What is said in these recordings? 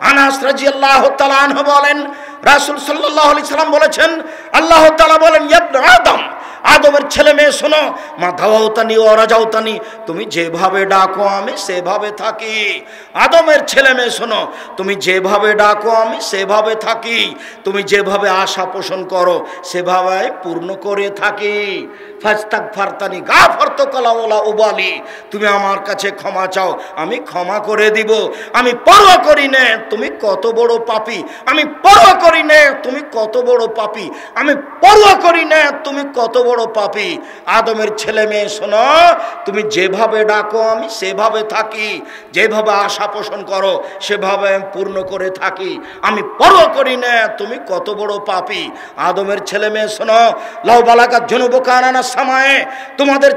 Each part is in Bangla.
আনাস রাদিয়াল্লাহু তাআলা আনহু বলেন, রাসূল সাল্লাল্লাহু আলাইহি সাল্লাম বলেছেন, আল্লাহ তাআলা বলেন, ইয়া ইবনে আদম, আদমের ছেলে মেয়ে শোনো, মা দাওয়াতানি ওয়া রাজাউতানি, তুমি যেভাবে ডাকো আমি সেভাবে থাকি। আদমের ছেলে মেয়ে শোনো, তুমি যেভাবে ডাকো আমি সেভাবে থাকি, তুমি যেভাবে আশা পোষণ করো সেভাবে পূর্ণ করে থাকি। ফাস্তাগফারতানি গাফারতুকা ওয়ালা উবালি, তুমি আমার কাছে ক্ষমা চাও, আমি ক্ষমা করে দিব। আমি পরোয়া করি না তুমি কত বড় পাপী, আমি পরোয়া করি না তুমি কত বড় পাপী, আমি পরোয়া করি না তুমি কত বড় পাপী। আদমের ছেলে মেয়ে শোনো, তুমি যেভাবে ডাকো আমি সেভাবে থাকি, যেভাবে আশা পোষণ করো সেভাবে আমি পূর্ণ করে থাকি, আমি পরোয়া করি না তুমি কত বড় পাপী। আদমের ছেলে মেয়ে শোনো, লাউ বালাগাত যুনুবুকা আনানা সামায়ে, তোমাদের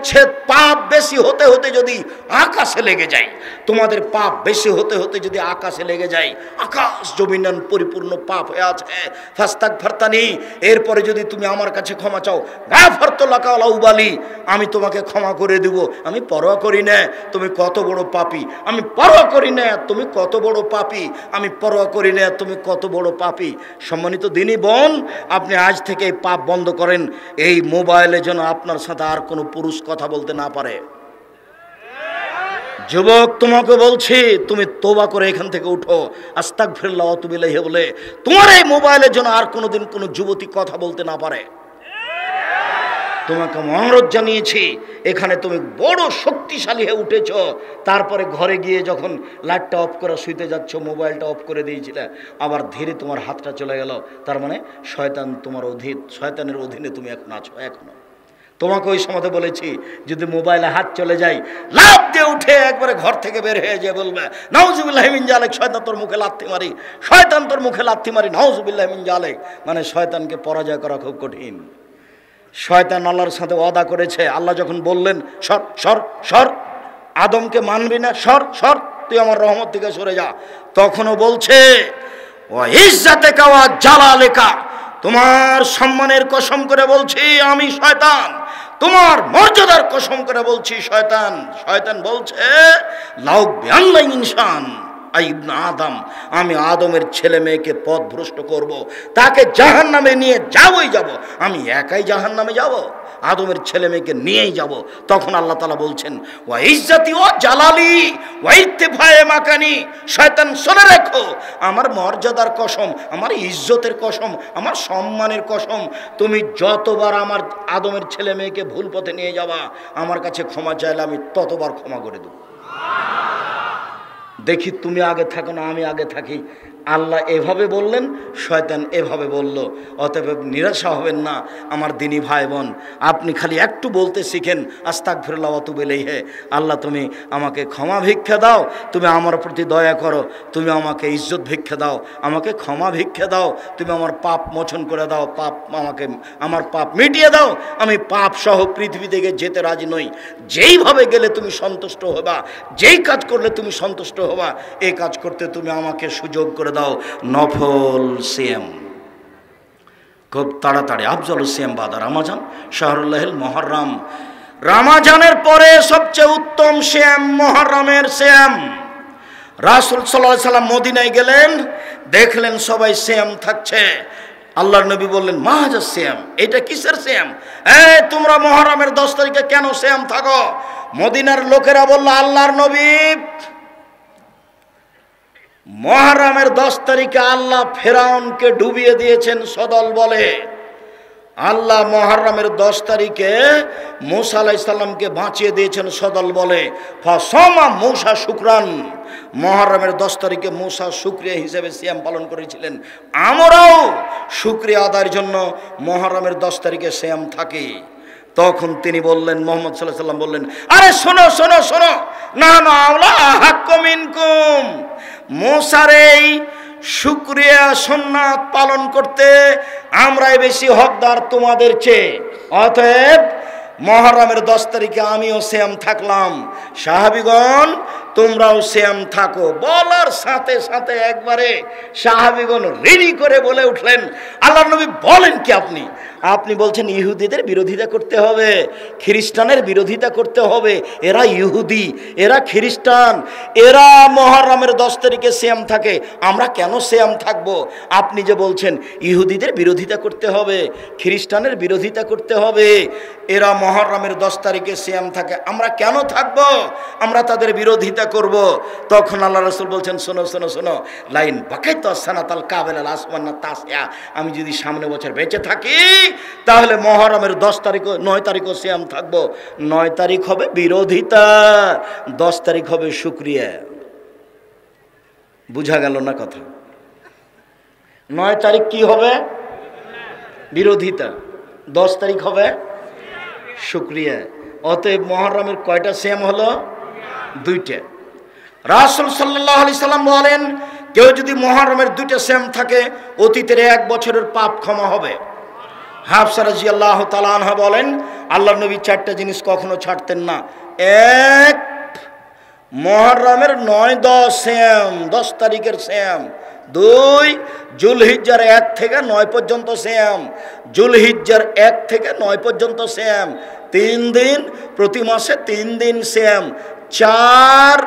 পাপ বেশি হতে হতে যদি আকাশে লেগে যায়, তোমাদের পাপ বেশি হতে হতে যদি আকাশে লেগে যায়, আকাশ জমিন পরিপূর্ণ পাপ হয়ে আছে, ফাস্তাগফারতানি, এরপরে যদি তুমি আমার কাছে ক্ষমা চাও, গাফারতু লাকা ওয়ালা উবালি, আমি তোমাকে ক্ষমা করে দেব, আমি পরোয়া করি না তুমি কত বড় পাপী, আমি পরোয়া করি না তুমি কত বড় পাপী, আমি পরোয়া করি না তুমি কত বড় পাপী। সম্মানিত দিনী বোন, আপনি আজ থেকে এই পাপ বন্ধ করেন, এই মোবাইলে যেন আপনার সাথে আর কোনো পুরুষ কথা বলতে না পারে। যুবক, তোমাকে বলছি, তুমি তওবা করে এখান থেকে উঠো, আস্তাগফিরুল্লাহ ওয়া আতুবু ইলাইহি বলে তোমার এই মোবাইলের জন্য আর কোনোদিন কোনো যুবতী কথা বলতে না পারে। তোমাকে অনুরোধ জানিয়েছি, এখানে তুমি বড় শক্তিশালী হয়ে উঠেছ, তারপরে ঘরে গিয়ে যখন লাইটটা অফ করে শুইতে যাচ্ছ, মোবাইলটা অফ করে দিয়েছিলে, আবার ধীরে তোমার হাতটা চলে গেল, তার মানে শয়তান তোমার শয়তানের অধীনে তুমি এখন আছো। এখনো তোমাকে ওই সময় বলেছি, যদি মোবাইলে হাত চলে যায়, লাফ দিয়ে উঠে একবারে ঘর থেকে বের হয়ে যায়, বলবে নাউজুবিল্লাহি মিন জালিক, শয়তান তোর মুখে লাথি মারি, শয়তান তোর মুখে লাথি মারি, নাউজুবিল্লাহি মিন জালিক। মানে শয়তানকে পরাজয় করা খুব কঠিন। শয়তান আল্লাহর সাথে ওয়াদা করেছে, আল্লাহ যখন বললেন সর সর সর, আদমকে মানবি না, সর সর, তুই আমার রহমত থেকে সরে যা, তখনও বলছে ওয়া ইজ্জাতিকা ওয়া জালালিকা, তোমার সম্মানের কসম করে বলছি আমি শয়তান, তোমার মর্যাদার কসম করে বলছি শয়তান। শয়তান বলছে লাউ বিআন্না ইনসান ইবনে আদম, আমি আদমের ছেলে মেয়েকে পথভ্রষ্ট করব, তাকে জাহান্নামে নিয়ে যাবই যাব, আমি একাই জাহান্নামে যাব, আদমের ছেলে মেয়েকে নিয়েই যাব। তখন আল্লাহ তাআলা বলছেন ওয়া ইজ্জতি ওয়া জালালি ওয়া ইত্তিফায়ে মাকানি, শয়তান শুনে রেখো, আমার মর্যাদার কসম, আমার ইজ্জতের কসম, আমার সম্মানের কসম, তুমি যতবার আমার আদমের ছেলে মেয়েকে ভুল পথে নিয়ে যাবা, আমার কাছে ক্ষমা চাইলে আমি ততবার ক্ষমা করে দেব। দেখি তুমি আগে থাকো না আমি আগে থাকি। আল্লাহ এভাবে বললেন, শয়তান এভাবে বলল। অতএব নিরাশা হবেন না আমার দিনী ভাই বোন, আপনি খালি একটু বলতে শিখেন আস্তাগফিরুল্লাহ ওয়া আতুবু ইলাইহি, আল্লাহ তুমি আমাকে ক্ষমা ভিক্ষা দাও, তুমি আমার প্রতি দয়া করো, তুমি আমাকে ইজ্জত ভিক্ষা দাও, আমাকে ক্ষমা ভিক্ষা দাও, তুমি আমার পাপ মোচন করে দাও, আমাকে আমার পাপ মিটিয়ে দাও, আমি পাপ সহ পৃথিবী থেকে যেতে রাজি নই। যেইভাবে গেলে তুমি সন্তুষ্ট হবা, যেই কাজ করলে তুমি সন্তুষ্ট হবা, এই কাজ করতে তুমি আমাকে সুযোগ করে দাও। নফল সিয়াম খুব তাড়াতাড়ি, আফজাল সিয়াম বাদা রমাজান শাহরুল্লাহিল মুহররম, রমাজানের পরে সবচেয়ে উত্তম সিয়াম মুহররমের সিয়াম। রাসূল সাল্লাল্লাহু আলাইহি সাল্লাম মদিনায় গেলেন, দেখলেন সবাই সিয়াম থাকছে। আল্লাহর নবী বললেন মাহাজা সিয়াম, এটা কিসের সিয়াম? তোমরা মুহররমের 10 তারিখে কেন সিয়াম থাকো? মদিনার লোকেরা বলল আল্লাহর নবী, মুহররমের 10 তারিখে আল্লাহ ফেরাউনকে ডুবিয়ে দিয়েছেন সদল বলে। আল্লাহ মুহররমের 10 তারিখে মূসা আলাইহিস সালামকে বাঁচিয়ে দিয়েছেন সদল বলে। ফাসামা মূসা শুকরান, মুহররমের 10 তারিখে মূসা শুকরিয়া হিসেবে সিয়াম পালন করেছিলেন। আমরাও শুকরিয়া আদায়ের জন্য মুহররমের 10 তারিখে সিয়াম থাকি। তখন তিনি বললেন, মুহাম্মদ সাল্লাল্লাহু আলাইহি ওয়াসাল্লাম বললেন, আরে শোনো শোনো শোনো, না না আওলা হাক্কুম মিনকুম, মূসার এই শুকরিয়া সুন্নাত পালন করতে আমরাই বেশি হকদার তোমাদের চেয়ে। অতএব মুহররমের 10 তারিখে আমিও সিয়াম থাকলাম। সাহাবীগণ তোমরাও সিয়াম থাকো। বলার সাথে সাথে একবারে সাহাবীগণ রেডি করে বলে উঠলেন, আল্লাহর নবী বলেন কি আপনি? আপনি বলছেন ইহুদিদের বিরোধিতা করতে হবে, খ্রিস্টানের বিরোধিতা করতে হবে। এরা ইহুদি, এরা খ্রিস্টান, এরা মুহররমের 10 তারিখে সিয়াম থাকে, আমরা কেন সিয়াম থাকব? আপনি যে বলছেন ইহুদিদের বিরোধিতা করতে হবে, খ্রিস্টানের বিরোধিতা করতে হবে, এরা মুহররমের 10 তারিখে সিয়াম থাকে, আমরা কেন থাকব? আমরা তাদের বিরোধিতা করব। তখন আল্লাহ রাসূল বলছেন, শোনো শোনো শোনো, লাইন বাকাইতু সানাতাল কাবেলাল আসমান তাসিয়া, আমি যদি সামনে বছর বেঁচে থাকি তাহলে মুহররমের 10 তারিখ 9 তারিখও সিয়াম থাকবো। 9 তারিখ হবে বিরোধিতা, 10 তারিখ হবে শুকরিয়া। বুঝা গেল না কথা? 9 তারিখ কি হবে? বিরোধিতা। 10 তারিখ হবে শুকরিয়া। অতএব মুহররমের কয়টা সিয়াম হলো? 2টা। রাসূল সাল্লাল্লাহু আলাইহি সাল্লাম বলেন, কেউ যদি মুহররমের 2টা সিয়াম থাকে, অতীতের 1 বছরের পাপ ক্ষমা হবে। হাফসা রাদিয়াল্লাহু তাআলা আনহা বলেন, আল্লাহর নবী 4টা জিনিস কখনো ছাড়তেন না। 1, মুহররমের 9-10 সিয়াম, 10 তারিখের সিয়াম। 2, জুলহিজ্জার 1 থেকে 9 পর্যন্ত সিয়াম, জুলহিজ্জার 1 থেকে 9 পর্যন্ত সিয়াম। 3 দিন, প্রতি মাসে 3 দিন সিয়াম। 4,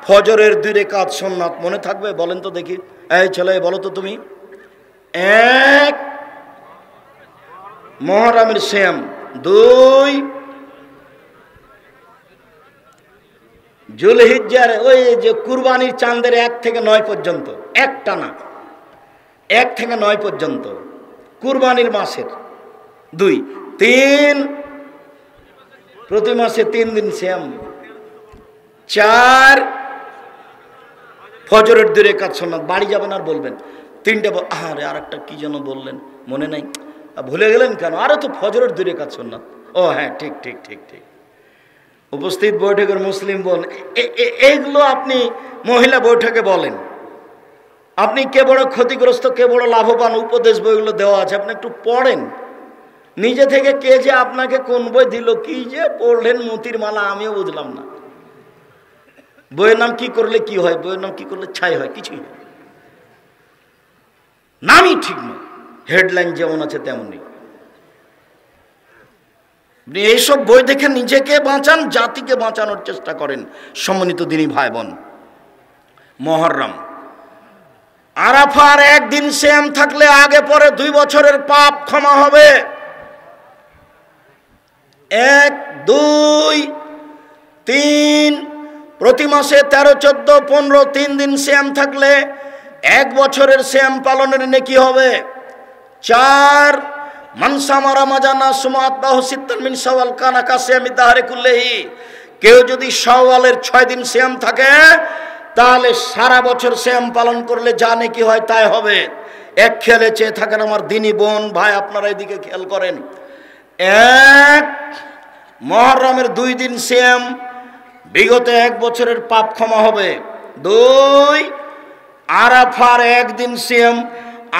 ফজরের 2 রাকাত সুন্নাত। মনে থাকবে? বলেন তো দেখি। এই ছেলে বলো তো তুমি। 1, মুহররমের সিয়াম। 2, জুলহিজ্জার ওই যে কুরবানির চাঁদের 1 থেকে 9 পর্যন্ত, একটা না, 1 থেকে 9 পর্যন্ত কুরবানির মাসের। 2, 3, প্রতি মাসে 3 দিন সিয়াম। 4, ফজরের 2 রাকাত সুন্নাত। বাড়ি যাবেন আর বলবেন 3টে, আরে আরেকটা কি যেন বললেন মনে নাই, ভুলে গেলেন কেন? আরে তো ফজরের 2 রাকাত সুন্নাত। ও হ্যাঁ, ঠিক ঠিক ঠিক ঠিক। উপস্থিত বৈঠকের মুসলিম বোন, এইগুলো আপনি মহিলা বৈঠকে বলেন। আপনি কে বড় ক্ষতিগ্রস্ত, কে বড় লাভবান, উপদেশ বইগুলো দেওয়া আছে, আপনি একটু পড়েন। নিজে থেকে কে যে আপনাকে কোন বই দিল, কি যে পড়লেন মতির মালা, আমিও বুঝলাম না। বইয়ের নাম কি করলে কি হয়, বইয়ের নাম কি করলে ছাই হয়, কিছুই হয়, নামই ঠিক নয়, হেডলাইন যেমন আছে তেমনই। এইসব বই দেখে নিজেকে বাঁচান, জাতিকে বাঁচানোর চেষ্টা করেন। সম্মানিত দিনী ভাই বোন, মুহররম, আরাফার 1 দিন সিয়াম থাকলে আগে পরে 2 বছরের পাপ ক্ষমা হবে। 1, 2, 3, প্রতি মাসে 13, 14, 15, 3 দিন সিয়াম থাকলে 1 বছরের সিয়াম পালনের নেকি হবে। 4, মানসামা রমাজানা সুমাত বাহু সিত্তান মিন শাওয়াল কানা কাসিয়ামি দাহরে কুল্লিহি, কেউ যদি শাওয়ালের 6 দিন সিয়াম থাকে তাহলে সারা বছর সিয়াম পালন করলে যা নেকি হয় তাই হবে। এক খেয়ালে চেয়ে থাকেন আমার দিনী বোন ভাই, আপনারা এদিকে খেয়াল করেন। 1, মুহররমের 2 দিন সিয়াম, বিগত 1 বছরের পাপ ক্ষমা হবে। 2, আরাফার 1 দিন সিয়াম,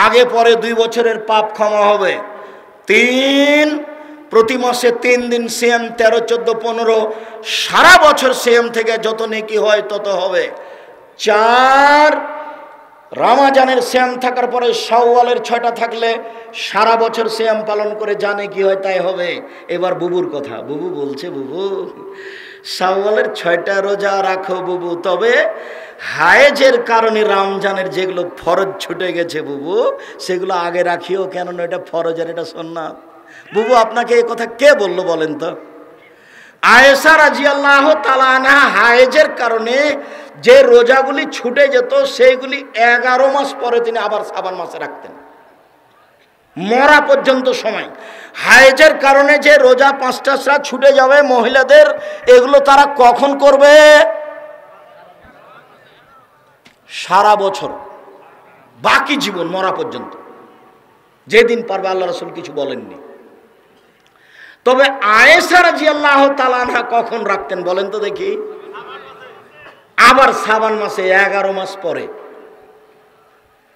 আগে পরে 2 বছরের পাপ ক্ষমা হবে। 3, প্রতি মাসে 3 দিন সিয়াম, 13, 14, 15, সারা বছর সিয়াম থেকে যত নেকি হয় তত হবে। 4, রমজানের সিয়াম থাকার পরে শাওয়ালের 6টা থাকলে সারা বছর সিয়াম পালন করে যা নেকি হয় তাই হবে। এবার বুবুর কথা, বুবু বলছে, বুবু শাওয়ালের 6টা রোজা রাখো বুবু, তবে হায়েজের কারণে রমজানের যেগুলো ফরজ ছুটে গেছে বুবু, সেগুলো আগে রাখিও, কেননা এটা ফরজ আর এটা সুন্নাত। বুবু আপনাকে এই কথা কে বললো বলেন তো? আয়েশা রাদিয়াল্লাহু তাআলা আনহা হায়েজের কারণে যে রোজাগুলি ছুটে যেত সেইগুলি 11 মাস পরে তিনি আবার শাবান মাসে রাখতেন, মরা পর্যন্ত সময়। হায়েজের কারণে যে রোজা 5টা রাত ছুটে যাবে মহিলাদের, এগুলো তারা কখন করবে? সারা বছর, বাকি জীবন, মরা পর্যন্ত, যেদিন পারবে। আল্লাহ রাসূল কিছু বলেননি। তবে আয়েশা রাদিয়াল্লাহু তাআলা আনহা কখন রাখতেন বলেন তো দেখি? আবার শাবান মাসে 11 মাস পরে।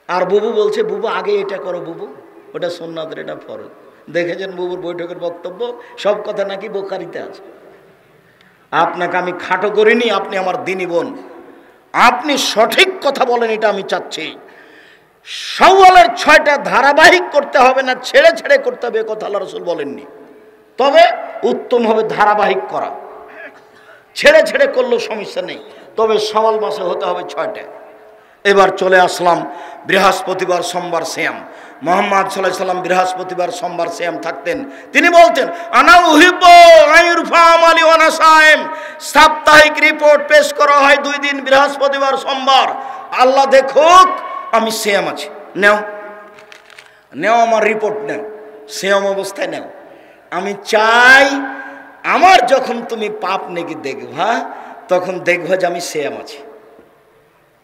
আর বুবু বলছে, বুবু আগে এটা করো বুবু, ওটা সুন্নাতের, এটা ফরজ। দেখেছেন বুবুর বৈঠকের বক্তব্য, সব কথা নাকি বুখারীতে আছে। আপনাকে আমি খাটো করিনি, আপনি আমার দিনী বোন, আপনি সঠিক কথা বলেন, এটা আমি চাচ্ছি। শাওয়ালের 6টা ধারাবাহিক করতে হবে না, ছেড়ে ছেড়ে করতে হবে, কথা আল্লাহ রাসূল বলেননি। তবে উত্তম হবে ধারাবাহিক করা, ছেড়ে ছেড়ে করলেও সমস্যা নেই, তবে শাওয়াল মাসে হতে হবে 6টা। এবার চলে আসলাম বৃহস্পতিবার সোমবার সিয়াম। মুহাম্মদ সাল্লাল্লাহু আলাইহি সাল্লাম বৃহস্পতিবার সোমবার সিয়াম থাকতেন। তিনি বলতেন, আনা উহিব্বু আইরফা আমালি ওয়া আনা সায়েম। সাপ্তাহিক রিপোর্ট পেশ করা হয় 2 দিন, বৃহস্পতিবার সোমবার। আল্লাহ দেখুক আমি সিয়াম আছি, নেও নেও আমার রিপোর্ট নেও, সিয়াম অবস্থায় নেও। আমি চাই আমার যখন তুমি পাপ নেকি দেখবা, তখন দেখবা যে আমি সিয়াম আছি।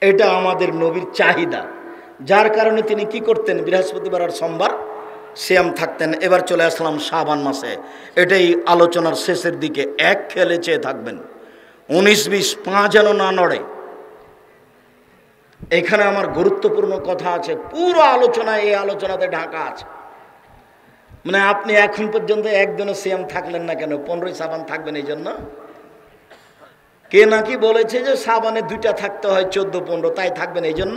এটা আমাদের নবীর চাহিদা, যার কারণে তিনি কি করতেন, বৃহস্পতিবার আর সোমবার সিয়াম থাকতেন। এবার চলে আসলাম শাবান মাসে, এটাই আলোচনার শেষের দিকে। এক খেলে চেয়ে থাকবেন, 19-20 পা যেন না নড়ে। এখানে আমার গুরুত্বপূর্ণ কথা আছে, পুরো আলোচনা এই আলোচনাতে ঢাকা আছে। মানে আপনি এখন পর্যন্ত একদিনও সিয়াম থাকলেন না কেন? 15ই শাবান থাকবেন এই জন্য? কে নাকি বলেছে যে শাবানে 2টা থাকতে হয়, 14-15, তাই থাকবেন এই জন্য?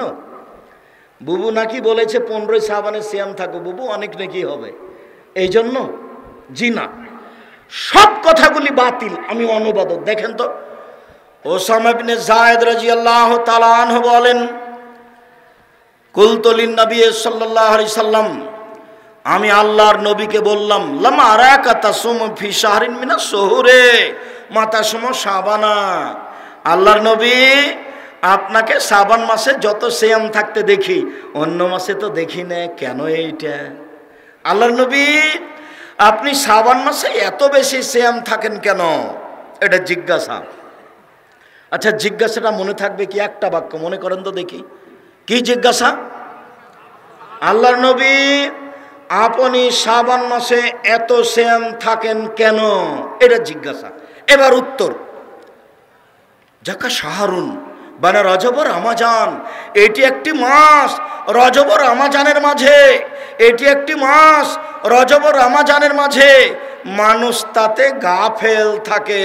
বুবু নাকি বলেছে 15ই শাবানে সিয়াম থাকো বুবু, অনেক নাকি হবে এই জন্য? জি না, সব কথাগুলি বাতিল। আমি অনুবাদক, দেখেন তো। ওসামা ইবনে যায়েদ রাদিয়াল্লাহু তাআলা আনহু বলেন, কুলতু লিন নবী সাল্লাল্লাহু আলাইহি সাল্লাম, আমি আল্লাহর নবীকে বললাম, লামা আরাকা তাসুম ফি শাহরিন মিনাস শুহুরে মা তাসুম শাবানা। আল্লাহর নবী, আপনাকে শাবান মাসে যত সিয়াম থাকতে দেখি, অন্য মাসে তো দেখি না, কেন এইটা? আল্লাহর নবী, আপনি শাবান মাসে এত বেশি সিয়াম থাকেন কেন? এটা জিজ্ঞাসা। আচ্ছা, জিজ্ঞাসাটা মনে থাকবে কি? একটা বাক্য মনে করেন তো দেখি, কি জিজ্ঞাসা? আল্লাহর নবী, আপনি শাবান মাসে এত সিয়াম থাকেন কেন? এটা জিজ্ঞাসা। এবার উত্তর, যাকা শাহরুন বানা রজব ও রমাজান, এটি একটি মাস রজব ও রমাজানের মাঝে, এটি একটি মাস রজব ও রমাজানের মাঝে মানুষ তাতে গাফেল থাকে।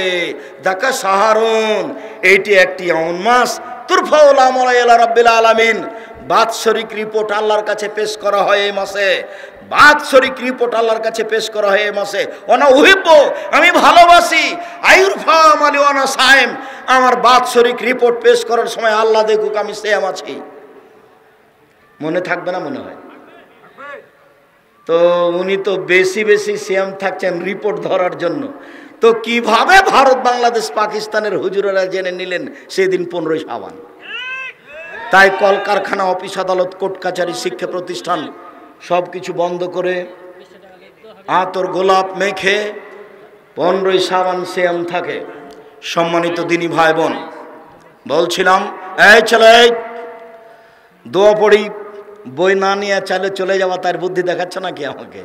যাকা শাহরুন, এটি একটি এমন মাস তুরফাউল আমাল ইলা রাব্বিল আলামিন, বাৎসরিক রিপোর্ট আল্লাহর কাছে পেশ করা হয় এই মাসে। বাৎসরিক রিপোর্ট আল্লাহর কাছে পেশ করা হয় এই মাসে। ওনা উহিব্বু, আমি ভালোবাসি, আইরফা আমালি ওয়া আনা সায়েম, আমার বাৎসরিক রিপোর্ট পেশ করার সময় আল্লাহ দেখুক আমি সিয়াম আছি। মনে থাকবে না মনে হয়? তো উনি তো বেশি বেশি সিয়াম থাকছেন রিপোর্ট ধরার জন্য। তো কিভাবে ভারত, বাংলাদেশ, পাকিস্তানের হুজুরেরা জেনে নিলেন সেদিন 15ই শাবান? তাই কলকারখানা, অফিস আদালত, কোর্ট কাচারি, শিক্ষা প্রতিষ্ঠান সব কিছু বন্ধ করে আতর গোলাপ মেখে 15ই শাবান সিয়াম থাকে। সম্মানিত দিনী ভাই বোন, বলছিলাম, এই ছেলে, দোয়া পড়ি, বই না নিয়ে চাইলে চলে যাওয়া, তার বুদ্ধি দেখাচ্ছ নাকি আমাকে?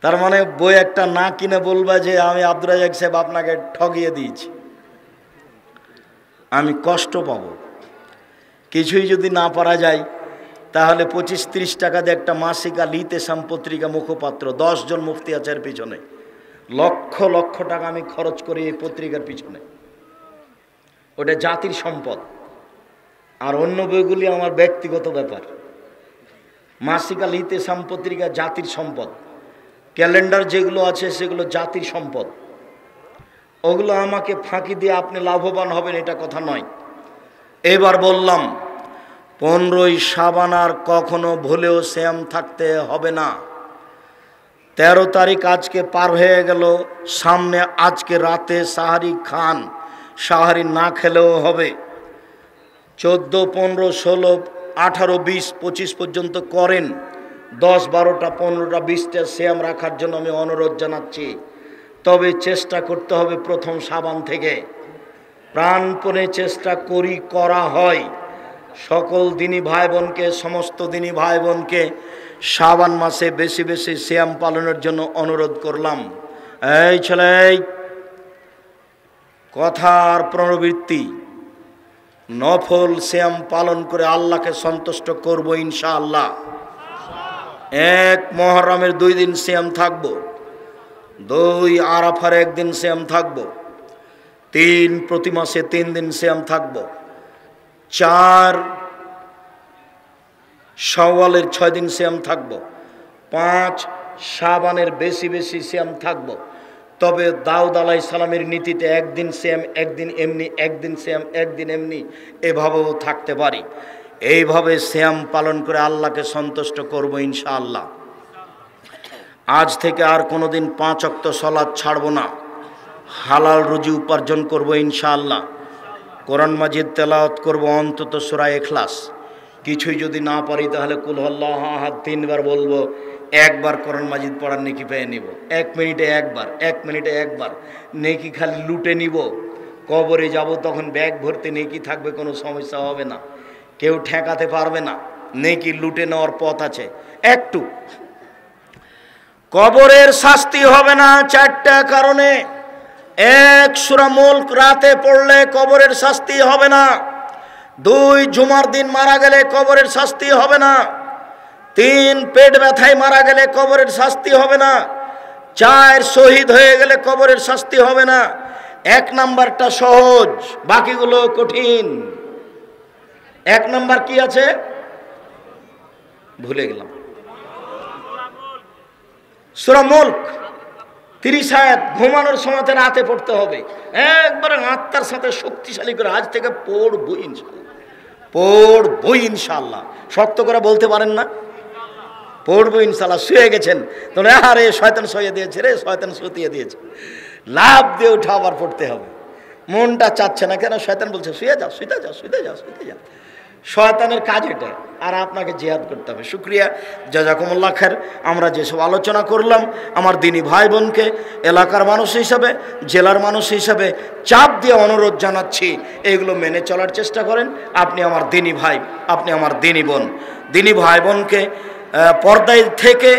তার মানে বই একটা না কিনে বলবা যে আমি আব্দুর রাজ্জাক সাহেব আপনাকে ঠগিয়ে দিয়েছি, আমি কষ্ট পাবো। কিছুই যদি না পারা যায়, তাহলে 25-30 টাকা দিয়ে একটা মাসিক আল ইতেসাম পত্রিকা, মুখপাত্র, 10 জন মুফতি আছে এর পিছনে, লক্ষ লক্ষ টাকা আমি খরচ করি এই পত্রিকার পিছনে। ওটা জাতির সম্পদ। আর অন্য বইগুলি আমার ব্যক্তিগত ব্যাপার। মাসিক আল ইতেসাম পত্রিকা জাতির সম্পদ, ক্যালেন্ডার যেগুলো আছে সেগুলো জাতির সম্পদ। ওগুলো আমাকে ফাঁকি দিয়ে আপনি লাভবান হবেন এটা কথা নয়। এবার বললাম, 15ই শাবান আর কখনো ভুলেও সিয়াম থাকতে হবে না। 13 তারিখ আজকে পার হয়ে গেল, সামনে আজকে রাতে সাহারি খান, সাহারি না খেলেও হবে। 14, 15, 16, 18, 20, 25 পর্যন্ত করেন। 10, 12টা, 15টা, 20টা সিয়াম রাখার জন্য আমি অনুরোধ জানাচ্ছি। তবে চেষ্টা করতে হবে প্রথম শাবান থেকে, প্রাণপণে চেষ্টা করা হয়। সকল দিনী ভাই বোনকে, সমস্ত দিনী ভাই বোনকে শাবান মাসে বেশি বেশি সিয়াম পালনের জন্য অনুরোধ করলাম। এই ছেলে, কথার প্রবৃত্তি, নফল সিয়াম পালন করে আল্লাহকে সন্তুষ্ট করব ইনশাআল্লাহ। 1 মুহররমের 2 দিন সিয়াম থাকবো, 2 আরাফার 1 দিন সিয়াম থাকবো, 3 প্রতি মাসে 3 দিন সিয়াম থাকবো, 4 শাওয়ালের 6 দিন সিয়াম থাকবো, 5 শাবানের বেশি বেশি সিয়াম থাকবো। তবে দাউদ আলাইহিস সালামের নীতিতে একদিন সিয়াম একদিন এমনি, একদিন সিয়াম একদিন এমনি, এভাবেও থাকতে পারি। এইভাবে সিয়াম পালন করে আল্লাহকে সন্তুষ্ট করব ইনশাআল্লাহ। আজ থেকে আর কোনোদিন 5 ওয়াক্ত সালাত ছাড়বো না, হালাল রুজি উপার্জন করব ইনশাআল্লাহ। কোরআন মাজিদ তেলাওয়াত করব অন্তত সূরা ইখলাস। কিছুই যদি না পারি তাহলে কুল হুয়াল্লাহু আহাদ 3 বার বলবো। একবার কোরআন মাজিদ পড়ার নেকি পেয়ে নিব, 1 মিনিটে একবার, 1 মিনিটে একবার নেকি খালি লুটে নিব। কবরে যাব তখন ব্যাগ ভর্তি নেকি থাকবে, কোনো সমস্যা হবে না, কেউ ঠেকাতে পারবে না। নেকি লুটে নেওয়ার পথ আছে একটু। কবরের শাস্তি হবে না 4টা কারণে। 1 সূরা মুলক রাতে পড়লে কবরের শাস্তি হবে না। 2 জুমার দিন মারা গেলে কবরের শাস্তি হবে না। 3 পেট ব্যথায় মারা গেলে কবরের শাস্তি হবে না। 4 শহীদ হয়ে গেলে কবরের শাস্তি হবে না। 1 নাম্বারটা সহজ, বাকিগুলো কঠিন। 1 নাম্বার কি আছে ভুলে গেলাম, সূরা মুলক 30 আয়াত, ঘুমানোর সময় রাতে পড়তে হবে। একবারে আত্মার সাথে শক্তিশালী করে আজ থেকে পড়বই ইনশাআল্লাহ, পড়বই ইনশাআল্লাহ। শক্ত করে বলতে পারেন না? পড়বো ইনশাআল্লাহ। শুয়ে গেছেন তো আরে শয়তান শুয়ে দিয়েছে রে, শয়তান শুতিয়ে দিয়েছে, লাভ দিয়ে উঠে আবার পড়তে হবে। মনটা চাচ্ছে না কেন? শয়তান বলছে শুয়ে যাও, শুতে যাও, শুতে যাও, শুতে যাও। শয়তানের কাজ এটা, আর আপনাকে জিহাদ করতে হবে। শুকরিয়া, জাযাকুমুল্লাহ খায়ের। আমরা যেসব আলোচনা করলাম, আমার দিনী ভাই বোনকে এলাকার মানুষ হিসাবে, জেলার মানুষ হিসাবে চাপ দিয়ে অনুরোধ জানাচ্ছি, এগুলো মেনে চলার চেষ্টা করেন। আপনি আমার দিনী ভাই, আপনি আমার দিনী বোন। দিনী ভাই বোনকে পর্দায় থেকে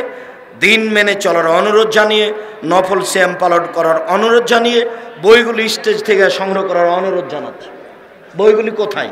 দিন মেনে চলার অনুরোধ জানিয়ে, নফল সিয়াম পালন করার অনুরোধ জানিয়ে, বইগুলি স্টেজ থেকে সংগ্রহ করার অনুরোধ জানাচ্ছি। বইগুলি কোথায়?